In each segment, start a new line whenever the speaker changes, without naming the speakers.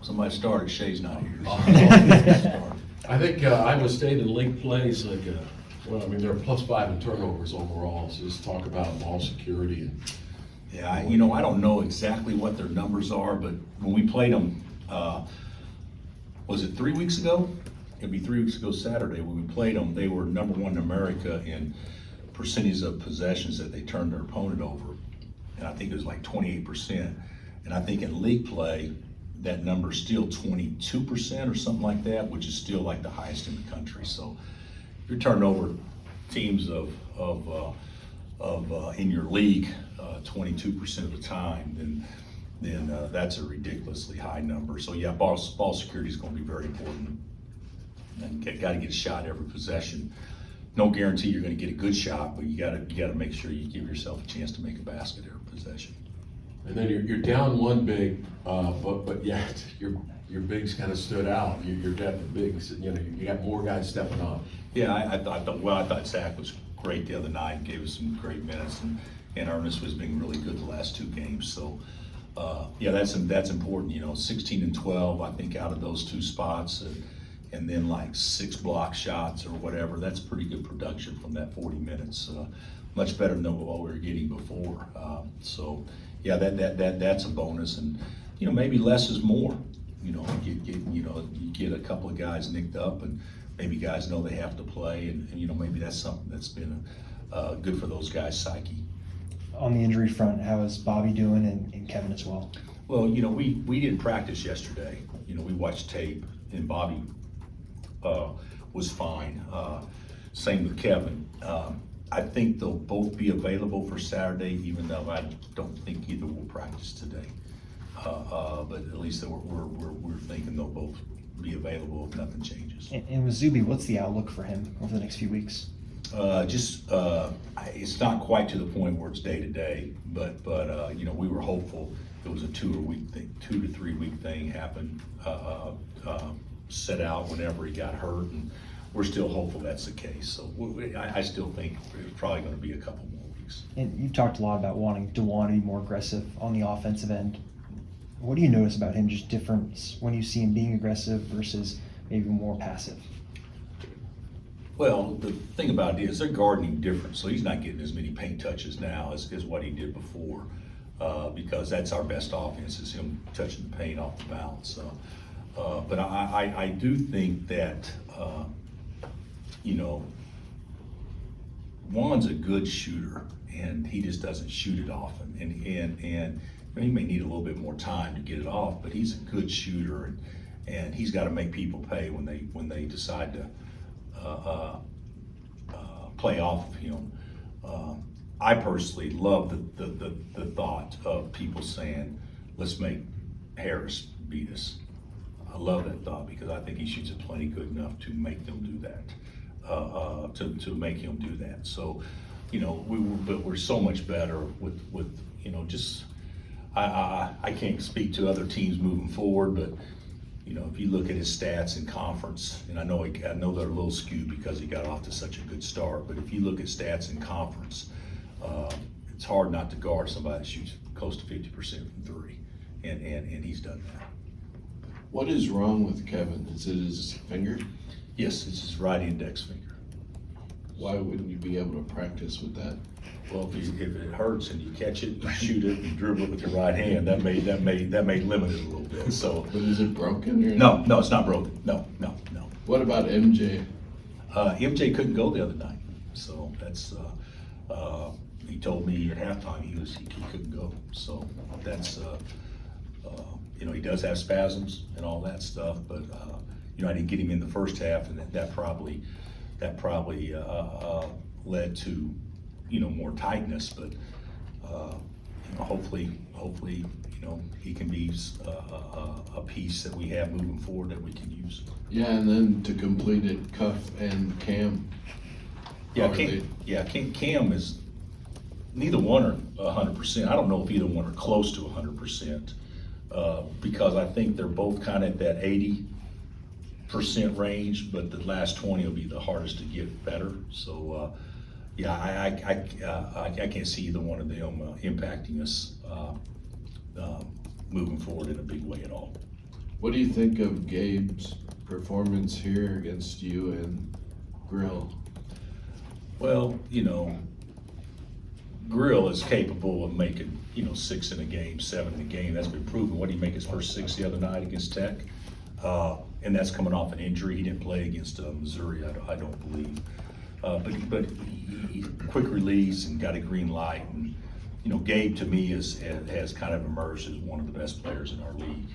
Somebody started, Shay's not here.
I think Iowa State in league plays like, they're +5 in turnovers overall, so just talk about ball security.
Yeah, I don't know exactly what their numbers are, but when we played them, was it 3 weeks ago? It'd be 3 weeks ago Saturday, when we played them, they were number 1 in America in percentage of possessions that they turned their opponent over. And I think it was like 28%. And I think in league play, that number's still 22% or something like that, which is still like the highest in the country. So if you're turning over teams in your league 22% of the time, then that's a ridiculously high number. So yeah, ball security is going to be very important. And got to get a shot every possession. No guarantee you're going to get a good shot, but you got to make sure you give yourself a chance to make a basket every possession.
And then you're down one big, but yet your bigs kind of stood out. Your depth of bigs, you got more guys stepping up.
Yeah, I thought Zach was great the other night. Gave us some great minutes, and Ernest was being really good the last 2 games. So yeah, that's important. 16 and 12, I think, out of those 2 spots. And then like 6 block shots or whatever. That's pretty good production from that 40 minutes. Much better than what we were getting before. So yeah, that's a bonus. And maybe less is more. You get a couple of guys nicked up, and maybe guys know they have to play, and maybe that's something that's been good for those guys' psyche.
On the injury front, how is Bobby doing, and Kevin as well?
Well, we didn't practice yesterday. We watched tape, and Bobby was fine. Same with Kevin. I think they'll both be available for Saturday, even though I don't think either will practice today. But at least we're thinking they'll both be available if nothing changes.
And with Zuby, what's the outlook for him over the next few weeks?
It's not quite to the point where it's day to day, but we were hopeful it was a 2 to 3 week thing happened. Set out whenever he got hurt, and we're still hopeful that's the case. So I still think it's probably going to be a couple more weeks.
And you've talked a lot about wanting to be more aggressive on the offensive end. What do you notice about him, just difference when you see him being aggressive versus maybe more passive?
Well, the thing about it is they're guarding him different, so he's not getting as many paint touches now as what he did before, because that's our best offense, is him touching the paint off the bounce. But I do think that, Juan's a good shooter, and he just doesn't shoot it often. And he may need a little bit more time to get it off, but he's a good shooter, and he's got to make people pay when they decide to play off of him. I personally love the thought of people saying, let's make Harris beat us. I love that thought, because I think he shoots it plenty good enough to make them do that, to make him do that. So, but we're so much better with just, I can't speak to other teams moving forward, but if you look at his stats in conference, and I know they're a little skewed because he got off to such a good start, but if you look at stats in conference, it's hard not to guard somebody that shoots close to 50% from 3, and he's done that.
What is wrong with Kevin? Is it his finger?
Yes, it's his right index finger.
Why wouldn't you be able to practice with that?
Well, if it hurts and you catch it, you shoot it, and dribble it with your right hand, that may limit it a little bit. So.
But is it broken or?
No, it's not broken. No.
What about MJ?
MJ couldn't go the other night, so that's. He told me at halftime he couldn't go. So that's. He does have spasms and all that stuff, but I didn't get him in the first half, and that probably led to more tightness. But hopefully he can be a piece that we have moving forward that we can use.
Yeah, and then to complete it, Cuff and Cam.
Cam is, neither one are 100%. I don't know if either one are close to 100%. Because I think they're both kind of at that 80% range, but the last 20 will be the hardest to get better. So, I can't see either one of them impacting us moving forward in a big way at all.
What do you think of Gabe's performance here against you and Grill?
Well, Grill is capable of making, 6 in a game, 7 in a game. That's been proven. What did he make his first 6 the other night against Tech? And that's coming off an injury. He didn't play against Missouri, I don't believe. But he quick release and got a green light. And, Gabe to me has kind of emerged as one of the best players in our league.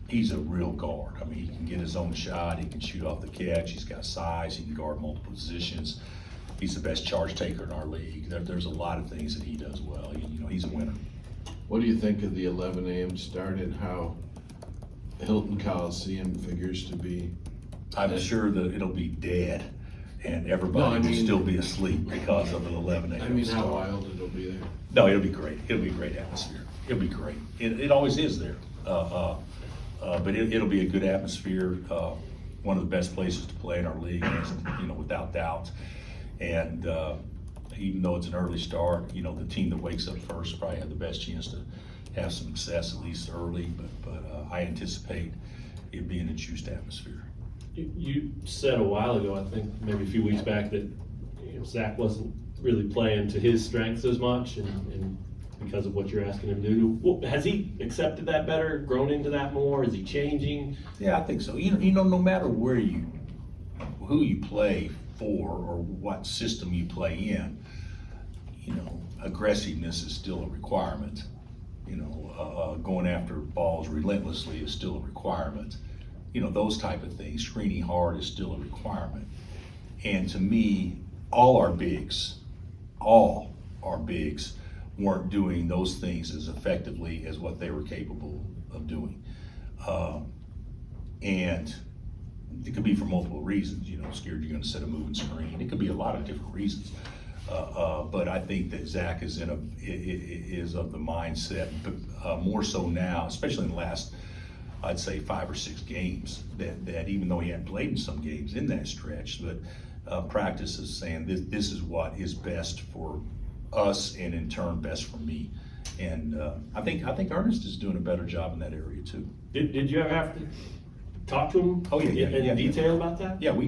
He's a real guard. I mean, he can get his own shot. He can shoot off the catch. He's got size. He can guard multiple positions. He's the best charge taker in our league. There's a lot of things that he does well. He's a winner.
What do you think of the 11 a.m. start and how Hilton Coliseum figures to be?
I'm sure that it'll be dead and everybody will still be asleep because of the 11 a.m.
I mean, how
start.
wild it'll be there.
No, it'll be great. It'll be a great atmosphere. It'll be great. It always is there. But it'll be a good atmosphere. One of the best places to play in our league, without doubt. And even though it's an early start, the team that wakes up first probably have the best chance to have some success at least early. But I anticipate it being a juiced atmosphere.
You said a while ago, I think maybe a few weeks back, that Zach wasn't really playing to his strengths as much, and because of what you're asking him to do. Well, has he accepted that better, grown into that more? Is he changing?
Yeah, I think so. No matter who you play for or what system you play in, aggressiveness is still a requirement. Going after balls relentlessly is still a requirement. Those type of things. Screening hard is still a requirement. And to me, all our bigs weren't doing those things as effectively as what they were capable of doing. And it could be for multiple reasons, scared you're gonna set a moving screen. It could be a lot of different reasons. But I think that Zach is of the mindset, but more so now, especially in the last, I'd say 5 or 6 games, that even though he hadn't played in some games in that stretch, but practice is saying this is what is best for us and in turn best for me. And I think Ernest is doing a better job in that area too.
Did you ever have to talk to him?
Oh, yeah,
in detail about that?
Yeah, we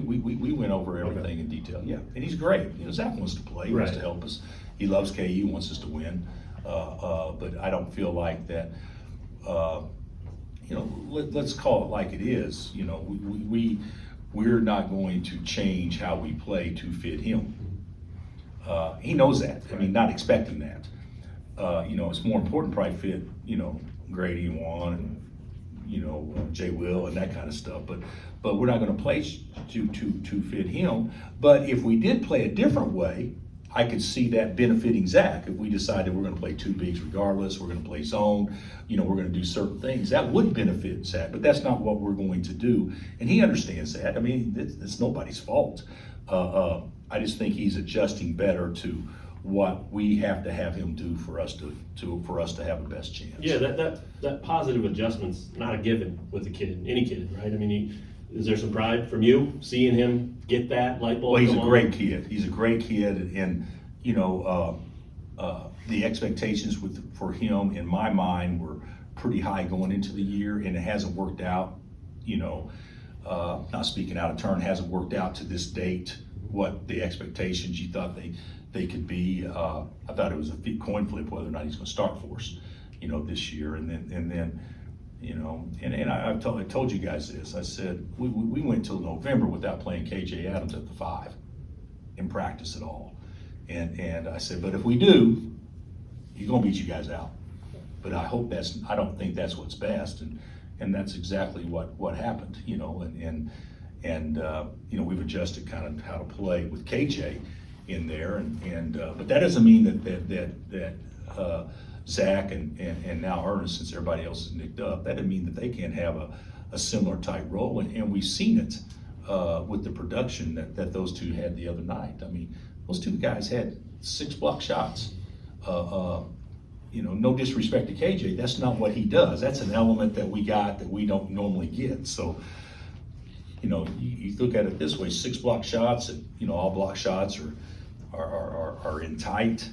went over everything in detail. Yeah, and he's great. Zach wants to play. He wants to help us. He loves KU. Wants us to win. But I don't feel like that. Let's call it like it is. We're not going to change how we play to fit him. He knows that. I mean, not expecting that. It's more important probably fit, Grady and Juan and, Jay Will and that kind of stuff. But we're not going to play to fit him. But if we did play a different way, I could see that benefiting Zach. If we decided we're going to play 2 bigs regardless, we're going to play zone, we're going to do certain things, that would benefit Zach. But that's not what we're going to do. And he understands that. I mean, it's nobody's fault. I just think he's adjusting better to what we have to have him do for us to have the best chance.
Yeah, that positive adjustment's not a given with a kid, any kid, right? I mean, is there some pride from you seeing him get that light bulb?
Well, he's a great kid. He's a great kid, and the expectations for him, in my mind, were pretty high going into the year, and it hasn't worked out. Not speaking out of turn, hasn't worked out to this date what the expectations you thought they could be. I thought it was a coin flip whether or not he's going to start for us, this year, and then. I told you guys this. I said we went till November without playing KJ Adams at the 5 in practice at all, and I said, but if we do, he's gonna beat you guys out. But I don't think that's what's best, and that's exactly what happened. We've adjusted kind of how to play with KJ in there, but that doesn't mean that Zach and now Ernest, since everybody else is nicked up, that doesn't mean that they can't have a similar type role. And we've seen it with the production that those two had the other night. I mean, those two guys had 6 block shots. No disrespect to KJ, that's not what he does. That's an element that we got that we don't normally get. So, you look at it this way: 6 block shots, and all block shots are in tight.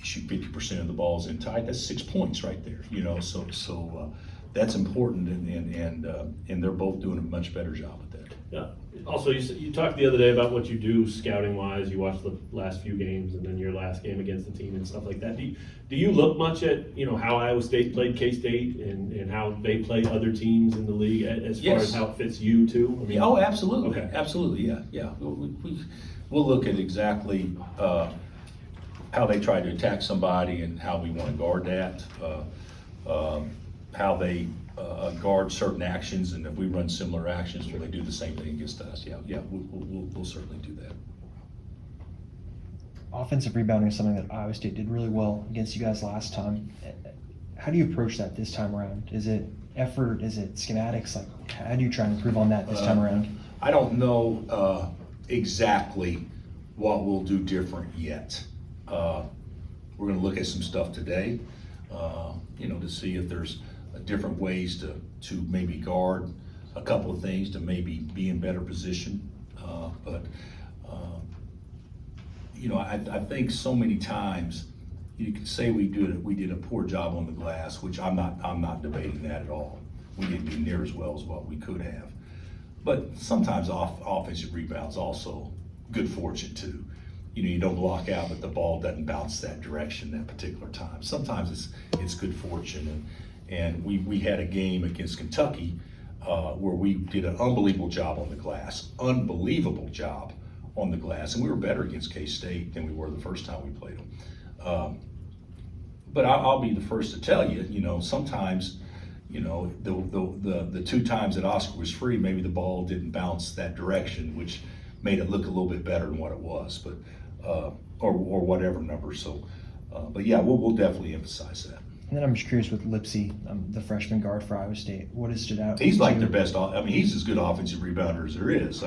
Shoot 50% of the balls in tight. That's 6 points right there. So that's important, and they're both doing a much better job at that.
Yeah. Also, you talked the other day about what you do scouting wise. You watch the last few games and then your last game against the team and stuff like that. Do you look much at, how Iowa State played K-State and how they play other teams in the league as far
Yes.
as how it fits you too? I mean,
Oh, absolutely,
Okay.
absolutely, yeah. We'll look at exactly how they try to attack somebody and how we want to guard that, how they guard certain actions, and if we run similar actions, will they do the same thing against us? Yeah, we'll certainly do that.
Offensive rebounding is something that Iowa State did really well against you guys last time. How do you approach that this time around? Is it effort? Is it schematics? Like, how do you try and improve on that this time around?
I don't know exactly what we'll do different yet. We're gonna look at some stuff today, to see if there's different ways to maybe guard a couple of things, to maybe be in better position. I think so many times you can say we did a poor job on the glass, which I'm not debating that at all. We didn't do near as well as what we could have. But sometimes offensive rebounds also good fortune too. You don't block out, but the ball doesn't bounce that direction that particular time. Sometimes it's good fortune, and we had a game against Kentucky where we did an unbelievable job on the glass, and we were better against K-State than we were the first time we played them. But I'll be the first to tell you, sometimes, the two times that Oscar was free, maybe the ball didn't bounce that direction, which made it look a little bit better than what it was, but or whatever number. So, but yeah, we'll definitely emphasize that.
And then I'm just curious with Lipsy, the freshman guard for Iowa State. What has stood out?
He's
to
like
you?
their best. He's as good offensive rebounder as there is.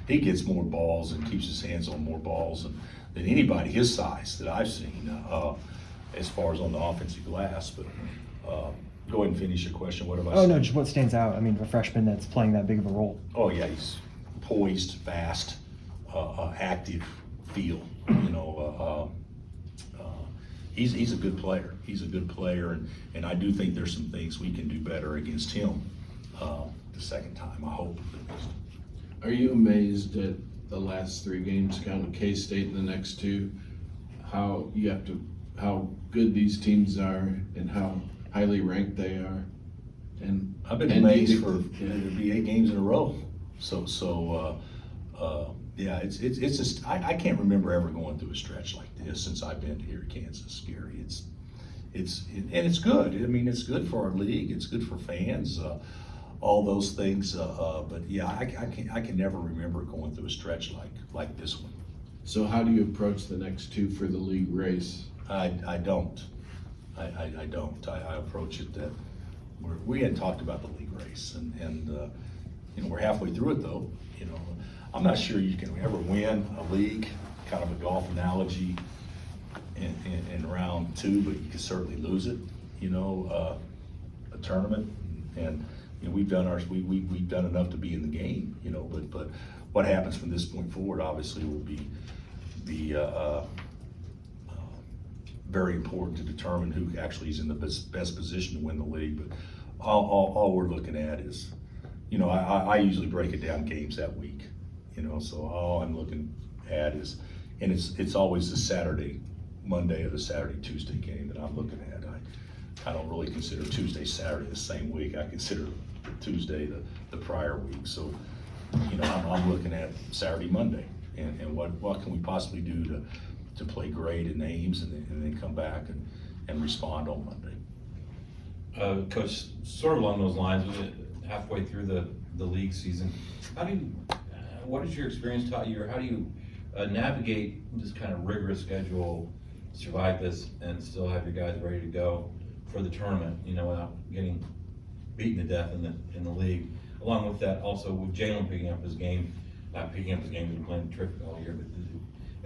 He gets more balls and keeps his hands on more balls than anybody his size that I've seen, as far as on the offensive glass. But go ahead and finish your question. What have I
Oh
said?
no, just what stands out? I mean, a freshman that's playing that big of a role.
Oh yeah, he's poised, fast, active, feel. He's a good player. He's a good player, and I do think there's some things we can do better against him the second time. I hope at least.
Are you amazed at the last three games, counting K-State and the next two, how good these teams are and how highly ranked they are? And
I've been
and do you
amazed
think-
for it'll be 8 games in a row. Yeah, it's just I can't remember ever going through a stretch like this since I've been here at Kansas. Gary, and it's good. It's good for our league. It's good for fans. All those things. But yeah, I can never remember going through a stretch like this one.
So how do you approach the next two for the league race?
I don't. I don't. I approach it that we hadn't talked about the league race, and we're halfway through it though. I'm not sure you can ever win a league, kind of a golf analogy, in round 2, but you can certainly lose it. A tournament, and we've done ours. We've done enough to be in the game. But what happens from this point forward, obviously, will be very important to determine who actually is in the best position to win the league. But all we're looking at is, I usually break it down games that week. So all I'm looking at is, and it's always the Monday or the Saturday, Tuesday game that I'm looking at. I don't really consider Tuesday, Saturday the same week. I consider Tuesday the prior week. So, I'm looking at Saturday, Monday, and what can we possibly do to play great in Ames and then come back and respond on Monday.
Coach, sort of along those lines, halfway through the league season, what has your experience taught you, or how do you navigate this kind of rigorous schedule, survive this, and still have your guys ready to go for the tournament, without getting beaten to death in the league? Along with that, also with Jalen picking up his game, not picking up his game, he's been playing terrific all year, but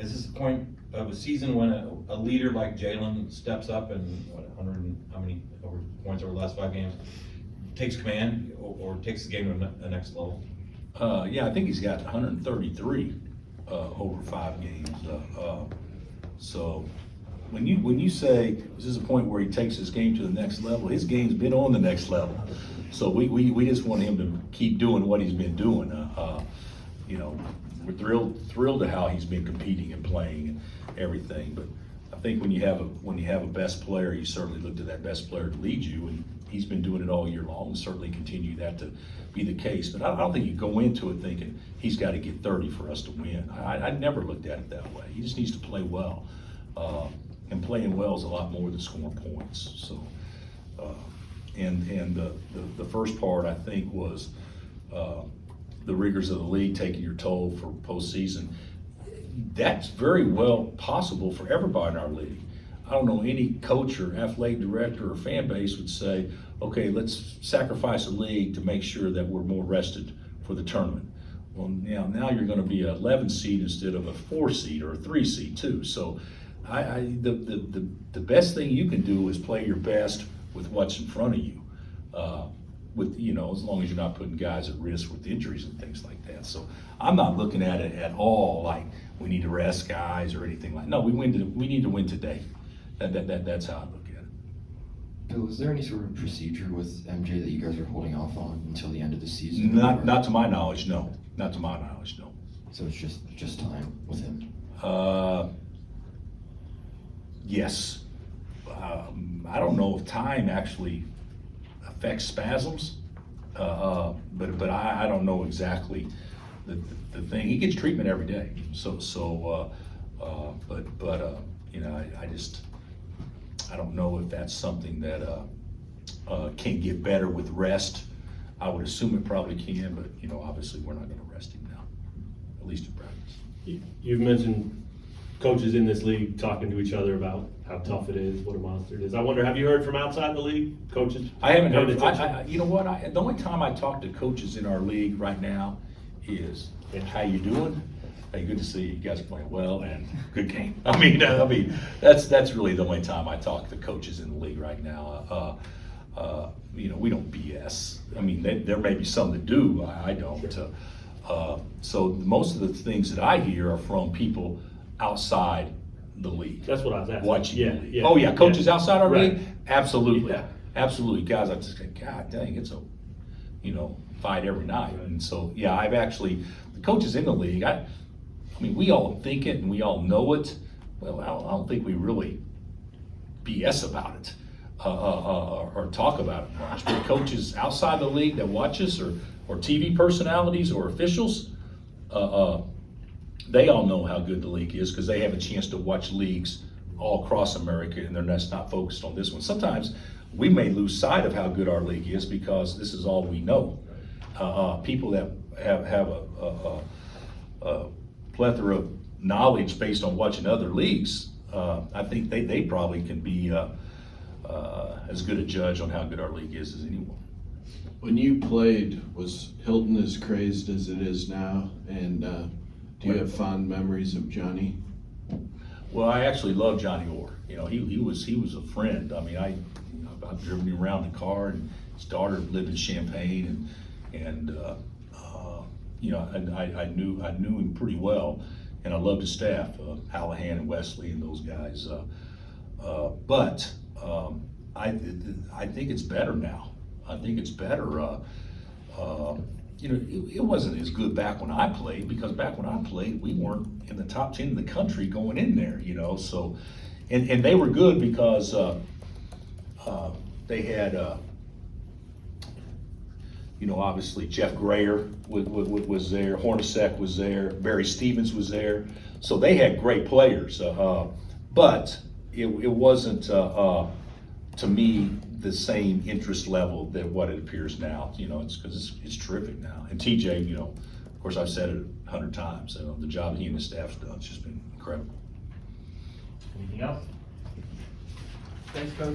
is this the point of a season when a leader like Jalen steps up and 100 and how many points over the last 5 games, takes command or takes the game to the next level?
Yeah, I think he's got 133 over 5 games. So when you say, this is a point where he takes his game to the next level, his game's been on the next level. So we just want him to keep doing what he's been doing. You know, we're thrilled to how he's been competing and playing and everything. But I think when you have a best player, you certainly look to that best player to lead you, and he's been doing it all year long, and certainly continue that to be the case. But I don't think you go into it thinking he's got to get 30 for us to win. I never looked at it that way. He just needs to play well, and playing well is a lot more than scoring points. So, and the first part I think was the rigors of the league taking your toll for postseason. That's very well possible for everybody in our league. I don't know any coach or athletic director or fan base would say, okay, let's sacrifice a league to make sure that we're more rested for the tournament. Well, now you're going to be an 11 seed instead of a 4 seed or a 3 seed too. So the best thing you can do is play your best with what's in front of you. With, you know, as long as you're not putting guys at risk with injuries and things like that. So I'm not looking at it at all like we need to rest guys or anything like. No, we need to win today. That's how I look at it.
Bill, is there any sort of procedure with MJ that you guys are holding off on until the end of the season?
Not to my knowledge, no. Not to my knowledge, no.
So it's just time with him.
Yes. I don't know if time actually affects spasms, but I don't know exactly the thing. He gets treatment every day, but you know, I don't know if that's something that can get better with rest. I would assume it probably can, but you know, obviously we're not going to rest him now, at least in practice.
You've mentioned coaches in this league talking to each other about how tough it is, what a monster it is. I wonder, have you heard from outside the league, coaches?
I haven't heard.
Attention?
You know what? The only time I talk to coaches in our league right now is, "How you doing? Hey, good to see you. You guys are playing well and good game." I mean, that's really the only time I talk to coaches in the league right now. You know, we don't BS. I mean, there may be some that do. I don't. So most of the things that I hear are from people outside the league.
That's what I was asking.
Watching
Yeah,
the league.
yeah,
Oh yeah, coaches
yeah.
outside our
Right.
league? Absolutely.
Yeah.
Absolutely. Guys, I just think, God dang, it's a, you know, fight every night.
Right.
And so, yeah, I've actually, the coaches in the league, I mean, we all think it and we all know it. Well, I don't think we really BS about it or talk about it much. But coaches outside the league that watch us or TV personalities or officials, they all know how good the league is because they have a chance to watch leagues all across America, and they're just not focused on this one. Sometimes we may lose sight of how good our league is because this is all we know. People that have a plethora of knowledge based on watching other leagues, I think they probably can be as good a judge on how good our league is as anyone.
When you played, was Hilton as crazed as it is now? And do you have fond memories of Johnny?
Well, I actually love Johnny Orr. You know, he was a friend. I mean, I've driven him around in the car, and his daughter lived in Champaign, and you know, I knew him pretty well, and I loved his staff, Hallahan and Wesley and those guys. But I think it's better now. I think it's better. You know, it wasn't as good back when I played, because back when I played, we weren't in the top 10 in the country going in there, you know, so, and they were good because they had, you know, obviously Jeff Grayer was there, Hornacek was there, Barry Stevens was there, so they had great players, but it wasn't, to me, the same interest level that what it appears now. You know, it's because it's terrific now. And TJ, you know, of course I've said it 100 times, you know, the job he and his staff's done, it's just been incredible.
Anything else? Thanks, Coach.